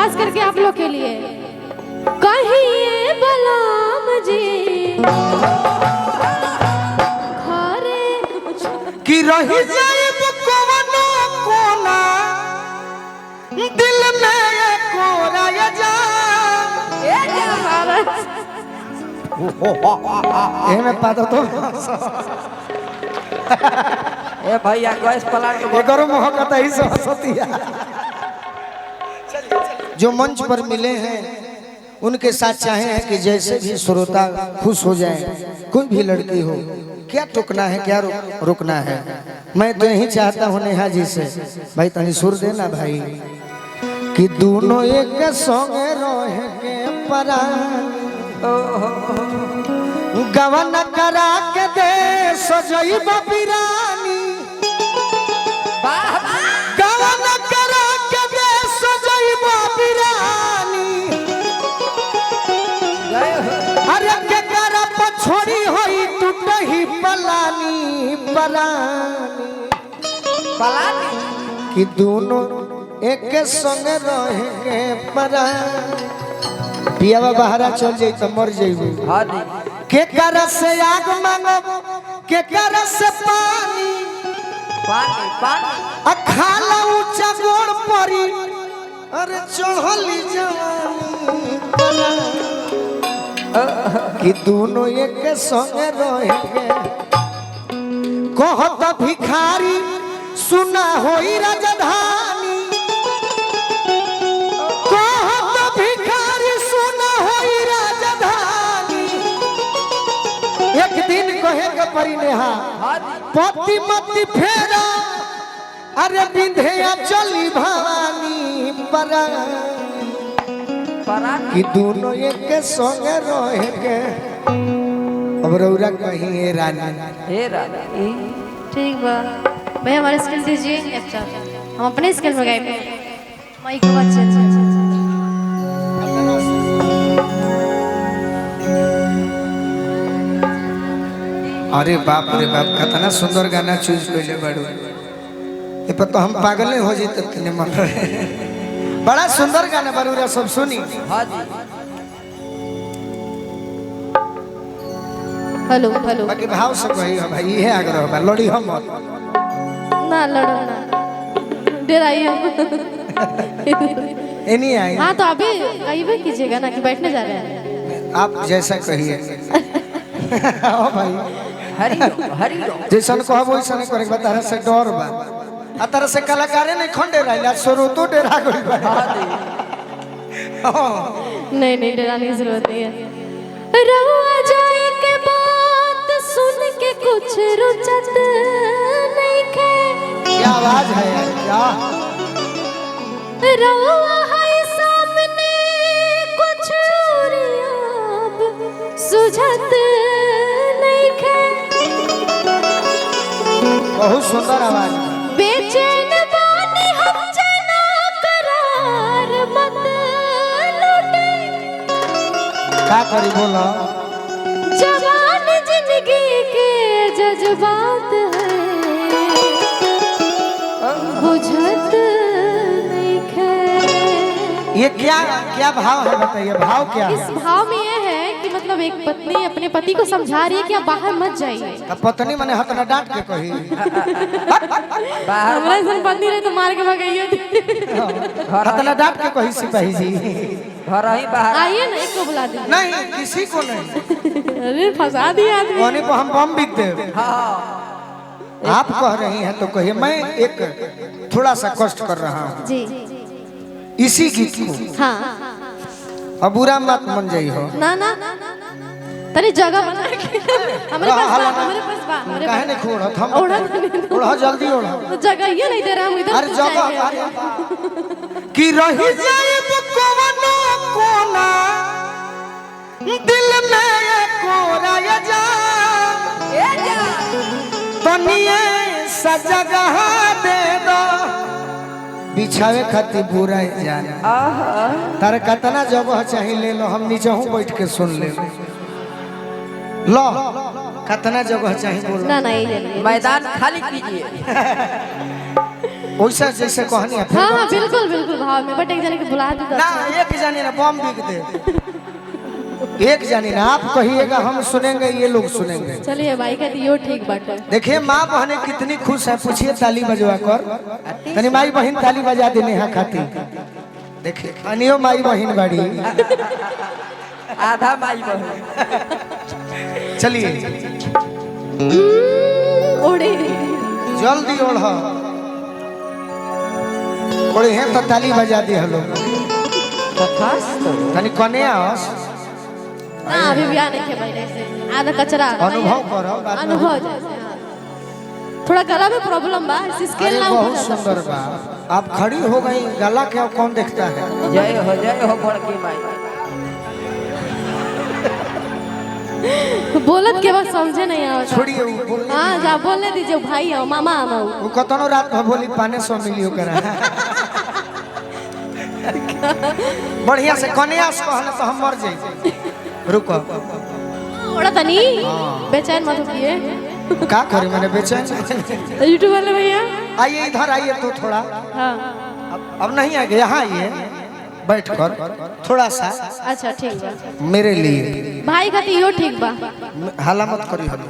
खास करके आप लोग के लिए। कहिए बलराम जी घरे कि रही जाए कवनो कोना दिल में कोराया जा एमे पादो तो ए भैया गैस प्लांट एगरो मोहब्बत ही से हंसतिया। जो मंच पर मिले हैं उनके साथ चाहे हैं कि जैसे भी श्रोता खुश हो जाए, कोई भी लड़की हो, क्या टोकना है क्या रोकना है। मैं तो यही चाहता हूँ नेहा जी से, भाई तनी सुर देना भाई, कि दोनों एक संगे रहे के परान गवन करा के दे सजई बिरानी गवन करा के दे सजई बिरानी अरे के करा पछोड़ी होई टूटही पलानी पलानी पलानी कि दोनों एक संग रहे के परानी। पियावा बहरा चल जाई तो मर जाइबू। हां जी के कर से आग मांगब के कर से पानी पानी पानी अखाला ऊंचा गोड़ परी अरे चढ़ली जवानी कि दोनों एक संग रहेंगे। कहत भिखारी सुना होई राजधानी कहत भिखारी सुना होई राजधानी। एक दिन कहे के परी नेहा पति मति फेरा अरे बिंधे चली भवानी परानी कि दोनों एक संग रहेंगे। अब रौरा कहीं रानी हे रानी ठीक बा भाई, हमारे स्किल दीजिए। अच्छा हम अपने स्किल में गाएंगे। माइक को अच्छा अच्छा अरे बाप रे बाप, कितना सुंदर गाना चूज कैले बाड़ू। ये पर तो हम पागल हो जाते तने मन रहे। बड़ा सुंदर गाना बाड़ू रे, सब सुनी। हां जी हेलो हेलो बाकी भाव से कही हो भाई, ये आग्रह बा, लड़ी हम ना लड़ो ना डराइए एनी आई। हाँ तो अभी आइए कीजिएगा ना कि बैठने जा रहे हैं। आप जैसा कहिए ओ भाई हरि जैसन कहब वैसन करे के तारा से डर बा आ तारा से कलाकारे नहीं खंडे रहला श्रोतो डरा गइल बा। नहीं नहीं डराने की जरूरत नहीं है। रहुआ जाए के बात सुन के कुछ रुचत नहीं खे। क्या आवाज है यार, क्या रहुआ है सामने कुछ और अब सुझत नहीं खे। बहुत सुंदर आवाज है। बेचैन बानी हम जना करार मत लूटे। का करी बोलो जवान जिंदगी के जज्बात है बुझत नहीं खे। ये क्या क्या भाव है बताइए, भाव क्या इस है? भाव में ये है कि मतलब एक पत्नी अपने पति को समझा रही है कि आप बाहर मत जाइए। अब पत्नी मने हतना डांट के कही बाहर हमारे संग पत्नी रहे तो मार के भगाइए। हतना डांट के कही सिपाही जी। घर ही बाहर आइए ना, एक को बुला दीजिए। नहीं किसी को नहीं, अरे फंसा दिया आदमी। वहीं पर हम बम बिक दे। हां आप कह रही हैं तो कहिए। मैं एक थोड़ा सा कष्ट कर रहा हूँ जी इसी गीत को, हाँ अब बुरा मत मन जाई हो। ना ना तनी जगह बना के हमारे पास बा काहे नहीं खोड़त हम ओढ़ा ओढ़ा जल्दी ओढ़ा। तो जगह ये नहीं दे रहा हम इधर अरे जगह अरे कि रही जाए कवनो कोना दिल में कोराया जा तनिए सा जगह दे दो बिछावे खातिर बुरा जान। तारे कतना जगह चाहिए ले लो, हम नीचे हूँ बैठ के सुन ले लो। कतना जगह चाहिए बोलो। ना ना ये मैदान खाली कीजिए। वैसा जैसे कहानी है हाँ हाँ बिल्कुल बिल्कुल भाव में, बट एक जने के बुला दो ना, एक जानी ना बम बिक दे, एक जानी ना, आप कहिएगा हम सुनेंगे, ये लोग सुनेंगे। चलिए भाई का दियो ठीक बात है। देखिए माँ बहने कितनी खुश है, पूछिए ताली बजवा कर, तनी माई बहन ताली बजा देने यहाँ खाती। देखिए अनियो माई बहन बाड़ी, आधा माई बहन। चलिए ओढ़े जल्दी ओढ़, ओढ़े हैं तो ताली बजा दी हलो, तनी कने आस ना अभी ब्याह नहीं के पहले से आधा कचरा अनुभव करो, बाद में अनुभव जैसे, हाँ। थोड़ा गला में प्रॉब्लम बा, इस स्केल अरे ना बहुत सुंदर बा, आप खड़ी हो गई, गला क्या कौन देखता है। जय हो बड़की माई। बोलत के बाद समझे नहीं आवता। छोड़िए वो बोलने, हाँ जा बोलने दीजिए, भाई आओ मामा आओ। वो कतनो रात में बोली 500 मिलियो करा बढ़िया से कन्यास कहले तो हम मर जाई। रुको ओड़ा तनी बेचैन मत होइए। का करे, मैंने बेचैन। यूट्यूब वाले भैया आइए इधर आइए तो थोड़ा, हाँ अब नहीं आएंगे, यहाँ आइए बैठकर थोड़ा सा अच्छा ठीक बा, मेरे लिए भाई का दियो ठीक बा। हाला मत करी हलो,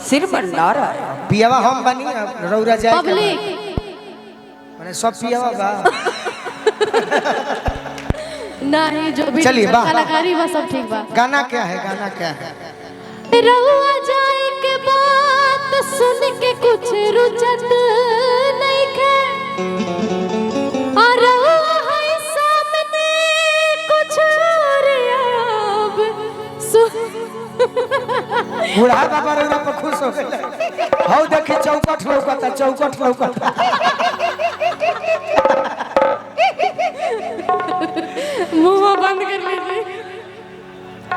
सिर मंडारा पियावा हम बनी रौरा जाए पब्लिक मैंने सब पियावा बा। नहीं जो भी चलिए, वाह, वाह। कलाकारी बा सब ठीक बा। गाना क्या है, गाना क्या है। रहुआ जाए के बात सुन के कुछ रुचत नहीं खे, और रहुआ है सामने कुछ और अब बूढ़ा बाबा रौरा पर खुश हो गए। हाउ देखी चौकट लौकता, चौकट लौकता। मुंह बंद कर लीजिए।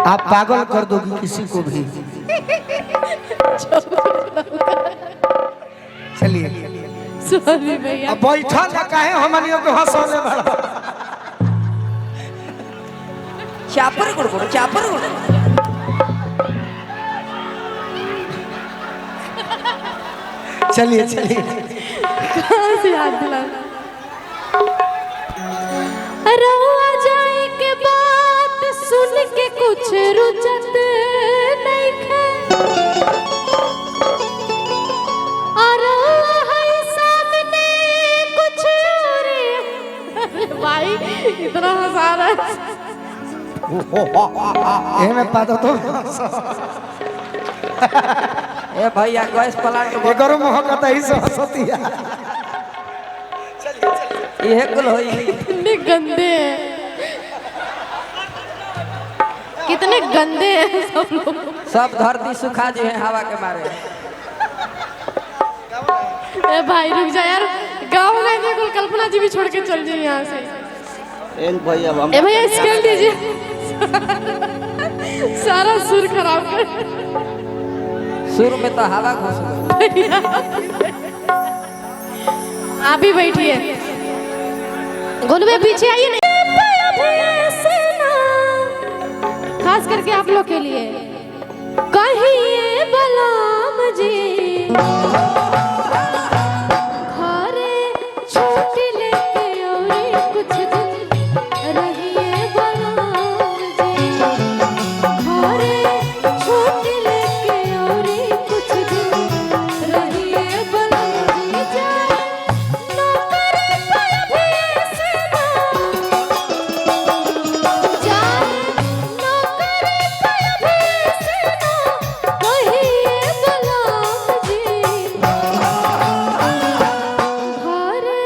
आप पागल कर दोगी किसी को भी। चलिए सॉरी भैया, अब बैठा ना काहे हमनियों को हंसौने वाला। चापर गुड़ चापर गुड़। चलिए चलिए कहाँ से याद दिला। रहुआ जाए के बात सुन के कुछ रुचत नहीं खे, और है सामने कुछ और। भाई इतना हंसा रहा है। ये मैं पाता तो ए भैया गैस प्लांट ये करो मोहब्बत ही से हंसती है। ये कुल होई। कितने गंदे हैं, कितने गंदे हैं सब लोग। सब धरती सुखा जो है हवा के मारे। ए भाई रुक जा यार, गाँव में देखो कल्पना जी भी छोड़ के चल जाए यहाँ से। ए भैया स्केल दीजिए, सारा सुर खराब कर। सुर में तो हवा घुस गई। आप भी बैठिए, गोलू में पीछे आइए नहीं। खास करके आप लोग के लिए कहिए बलराम जी, घरे छुट्टी लेके और कुछ दिन रहिए बलराम जी, घरे छुट्टी लेके और कुछ दिन रहिए बलराम जी। जाए नौकरी पर भी से ना, जाए नौकरी पर भी से ना, कहिए बलराम जी, घरे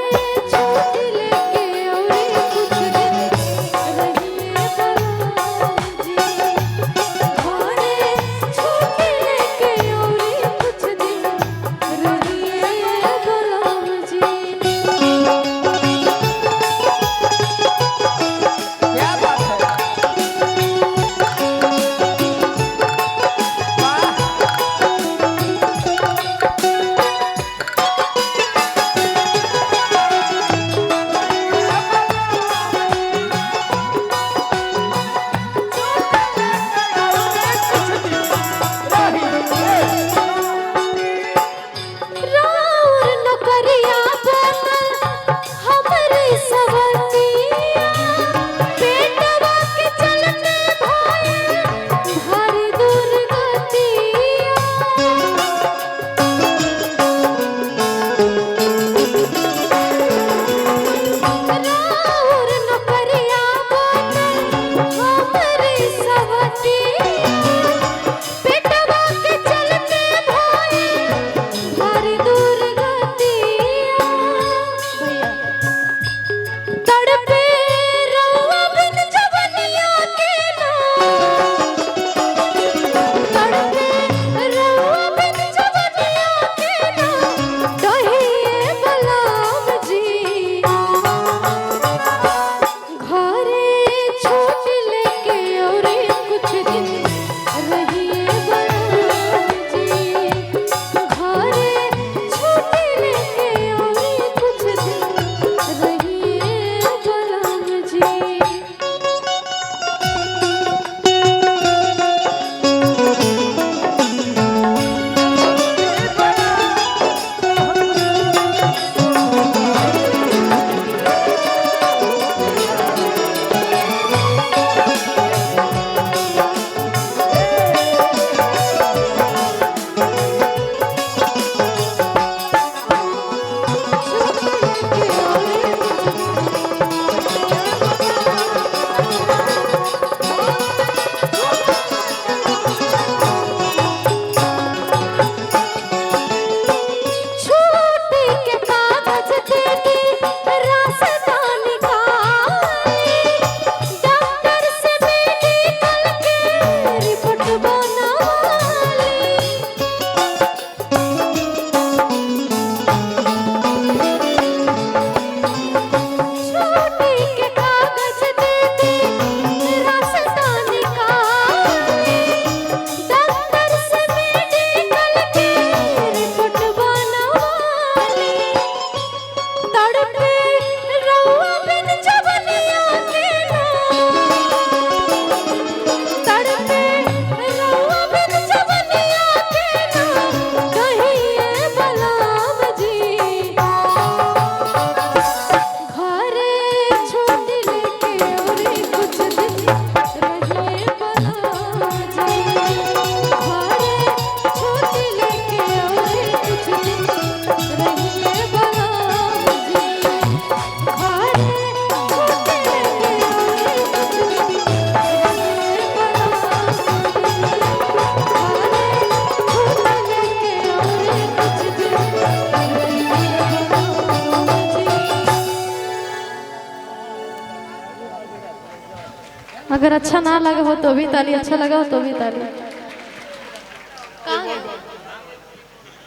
अगर अच्छा ना लगा हो तो भी ताली, अच्छा लगा हो तो भी ताली।